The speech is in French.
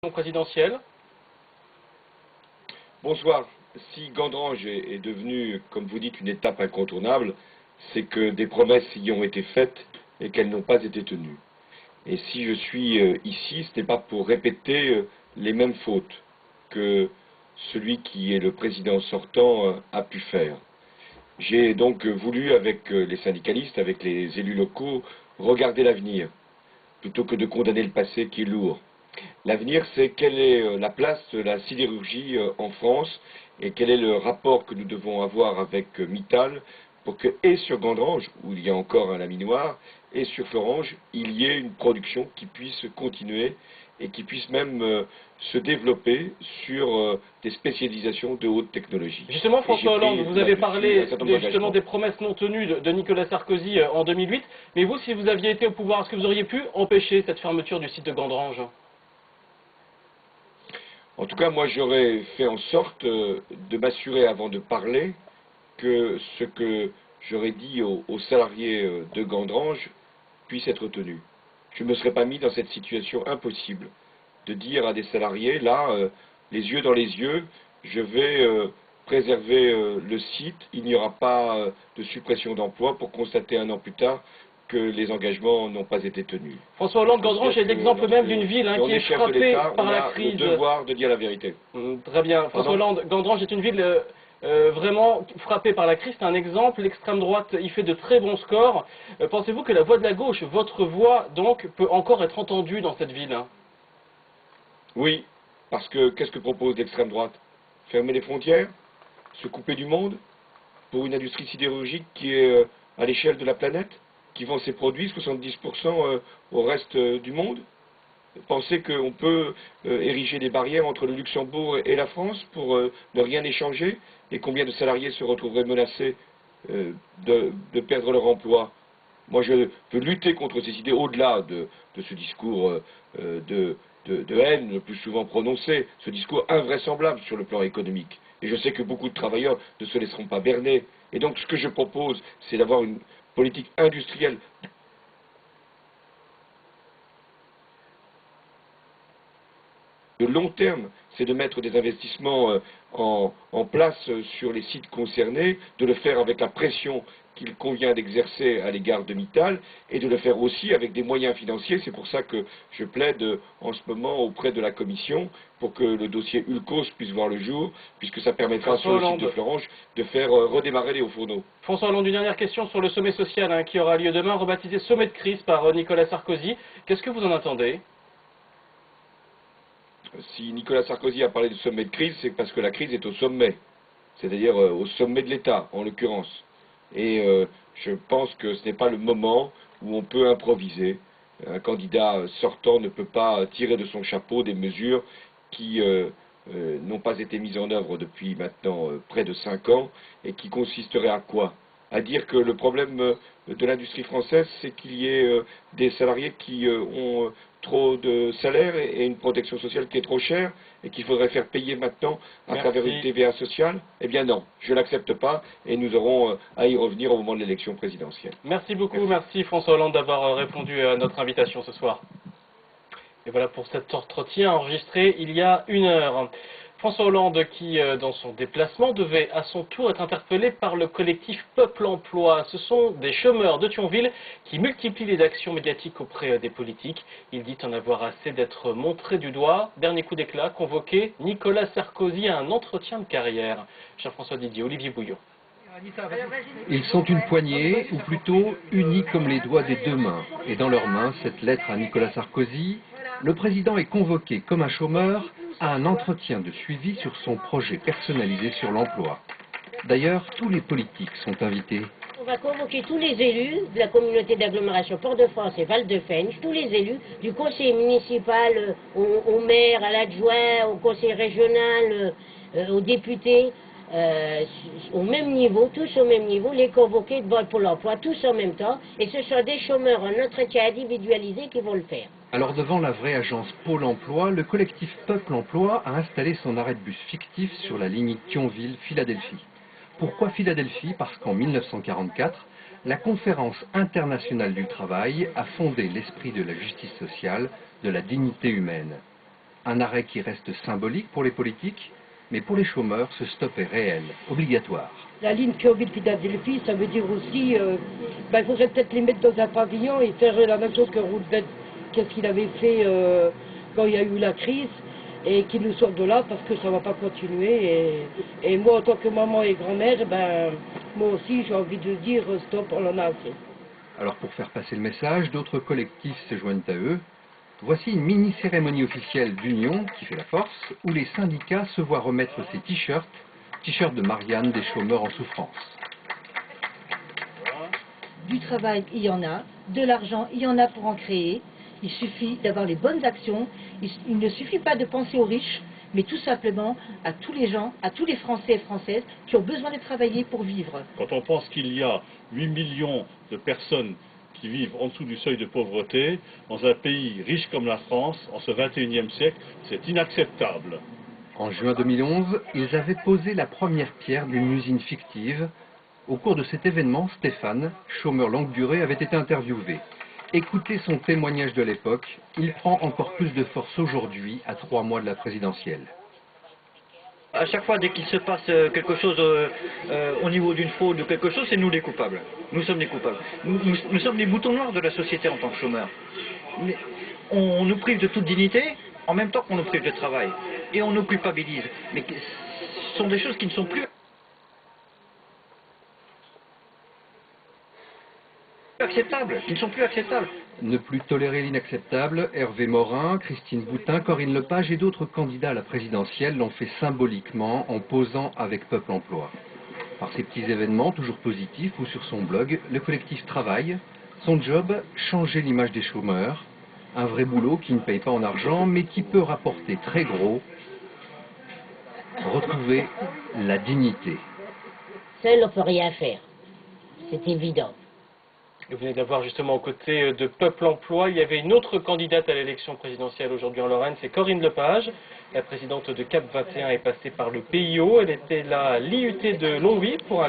Présidentielle. Bonsoir. Si Gandrange est devenu, comme vous dites, une étape incontournable, c'est que des promesses y ont été faites et qu'elles n'ont pas été tenues. Et si je suis ici, ce n'est pas pour répéter les mêmes fautes que celui qui est le président sortant a pu faire. J'ai donc voulu, avec les syndicalistes, avec les élus locaux, regarder l'avenir, plutôt que de condamner le passé qui est lourd. L'avenir, c'est quelle est la place de la sidérurgie en France et quel est le rapport que nous devons avoir avec Mittal pour que, et sur Gandrange, où il y a encore un laminoir, et sur Florange, il y ait une production qui puisse continuer et qui puisse même se développer sur des spécialisations de haute technologie. Justement, François Hollande, vous avez parlé justement des promesses non tenues de Nicolas Sarkozy en 2008, mais vous, si vous aviez été au pouvoir, est-ce que vous auriez pu empêcher cette fermeture du site de Gandrange ? En tout cas, moi, j'aurais fait en sorte de m'assurer, avant de parler, que ce que j'aurais dit aux salariés de Gandrange puisse être tenu. Je ne me serais pas mis dans cette situation impossible de dire à des salariés, là, les yeux dans les yeux, je vais préserver le site, il n'y aura pas de suppression d'emplois pour constater un an plus tard que les engagements n'ont pas été tenus. François Hollande, Gandrange est l'exemple même d'une ville qui est frappée par la crise. On a le devoir de dire la vérité. Très bien. François Hollande, Gandrange est une ville vraiment frappée par la crise. C'est un exemple. L'extrême droite y fait de très bons scores. Pensez-vous que la voix de la gauche, votre voix, donc, peut encore être entendue dans cette ville ? Oui, parce que qu'est-ce que propose l'extrême droite? Fermer les frontières? Se couper du monde? Pour une industrie sidérurgique qui est à l'échelle de la planète? Qui vend ses produits, 70% au reste du monde? Penser qu'on peut ériger des barrières entre le Luxembourg et la France pour ne rien échanger? Et combien de salariés se retrouveraient menacés de perdre leur emploi? Moi, je veux lutter contre ces idées au-delà de ce discours de haine le plus souvent prononcé, ce discours invraisemblable sur le plan économique. Et je sais que beaucoup de travailleurs ne se laisseront pas berner. Et donc, ce que je propose, c'est d'avoir une politique industrielle de long terme, c'est de mettre des investissements en place sur les sites concernés, de le faire avec la pression qu'il convient d'exercer à l'égard de Mittal, et de le faire aussi avec des moyens financiers. C'est pour ça que je plaide en ce moment auprès de la Commission pour que le dossier Ulcos puisse voir le jour, puisque ça permettra sur le site de Florange de faire redémarrer les hauts fourneaux. François Hollande, une dernière question sur le sommet social qui aura lieu demain, rebaptisé sommet de crise par Nicolas Sarkozy. Qu'est-ce que vous en attendez ? Si Nicolas Sarkozy a parlé de sommet de crise, c'est parce que la crise est au sommet, c'est-à-dire au sommet de l'État, en l'occurrence. Et je pense que ce n'est pas le moment où on peut improviser. Un candidat sortant ne peut pas tirer de son chapeau des mesures qui n'ont pas été mises en œuvre depuis maintenant près de 5 ans, et qui consisteraient à quoi? À dire que le problème de l'industrie française, c'est qu'il y ait des salariés qui ont trop de salaire et une protection sociale qui est trop chère et qu'il faudrait faire payer maintenant à travers une TVA sociale? Eh bien non, je ne l'accepte pas, et nous aurons à y revenir au moment de l'élection présidentielle. Merci beaucoup, merci François Hollande d'avoir répondu à notre invitation ce soir. Et voilà pour cet entretien enregistré il y a 1 heure. François Hollande qui, dans son déplacement, devait à son tour être interpellé par le collectif Peuple Emploi. Ce sont des chômeurs de Thionville qui multiplient les actions médiatiques auprès des politiques. Il dit en avoir assez d'être montré du doigt. Dernier coup d'éclat, convoqué Nicolas Sarkozy à un entretien de carrière. Cher François Didier, Olivier Bouillon. Ils sont une poignée, ou plutôt unis comme les doigts des deux mains. Et dans leurs mains, cette lettre à Nicolas Sarkozy, le président est convoqué comme un chômeur à un entretien de suivi sur son projet personnalisé sur l'emploi. D'ailleurs, tous les politiques sont invités. On va convoquer tous les élus de la communauté d'agglomération Port-de-France et Val-de-Fensch, tous les élus, du conseil municipal au maire, à l'adjoint, au conseil régional, aux députés, au même niveau, tous au même niveau, les convoquer devant Pôle emploi, tous en même temps, et ce sont des chômeurs en entretien individualisé qui vont le faire. Alors devant la vraie agence Pôle emploi, le collectif Peuple emploi a installé son arrêt de bus fictif sur la ligne Thionville-Philadelphie. Pourquoi Philadelphie? Parce qu'en 1944, la Conférence internationale du travail a fondé l'esprit de la justice sociale, de la dignité humaine. Un arrêt qui reste symbolique pour les politiques, mais pour les chômeurs, ce stop est réel, obligatoire. La ligne Thionville-Philadelphie, ça veut dire aussi, il faudrait peut-être les mettre dans un pavillon et faire la même chose que Roosevelt, qu'est-ce qu'il avait fait quand il y a eu la crise, et qu'ils nous sortent de là parce que ça ne va pas continuer. Et moi, en tant que maman et grand-mère, moi aussi, j'ai envie de dire stop, on en a assez. Alors pour faire passer le message, d'autres collectifs se joignent à eux. Voici une mini-cérémonie officielle d'union qui fait la force, où les syndicats se voient remettre ces t-shirts de Marianne des chômeurs en souffrance. Du travail, il y en a, de l'argent, il y en a pour en créer. Il suffit d'avoir les bonnes actions. Il ne suffit pas de penser aux riches, mais tout simplement à tous les gens, à tous les Français et Françaises qui ont besoin de travailler pour vivre. Quand on pense qu'il y a 8 millions de personnes qui vivent en dessous du seuil de pauvreté, dans un pays riche comme la France, en ce 21e siècle, c'est inacceptable. En juin 2011, ils avaient posé la première pierre d'une usine fictive. Au cours de cet événement, Stéphane, chômeur longue durée, avait été interviewé. Écoutez son témoignage de l'époque, il prend encore plus de force aujourd'hui, à 3 mois de la présidentielle. À chaque fois, dès qu'il se passe quelque chose au niveau d'une fraude ou quelque chose, c'est nous les coupables. Nous sommes les coupables. Nous sommes les boutons noirs de la société en tant que chômeurs. Mais on nous prive de toute dignité, en même temps qu'on nous prive de travail. Et on nous culpabilise. Mais ce sont des choses qui ne sont plus acceptables, qui ne sont plus acceptables. Ne plus tolérer l'inacceptable, Hervé Morin, Christine Boutin, Corinne Lepage et d'autres candidats à la présidentielle l'ont fait symboliquement en posant avec Peuple Emploi. Par ces petits événements, toujours positifs, ou sur son blog, le collectif travaille. Son job, changer l'image des chômeurs. Un vrai boulot qui ne paye pas en argent, mais qui peut rapporter très gros. Retrouver la dignité. Seul, on ne peut rien faire. C'est évident. Vous venez d'avoir justement aux côtés de Peuple Emploi, il y avait une autre candidate à l'élection présidentielle aujourd'hui en Lorraine, c'est Corinne Lepage. La présidente de CAP 21 est passée par le PIO, elle était là à l'IUT de Longwy pour un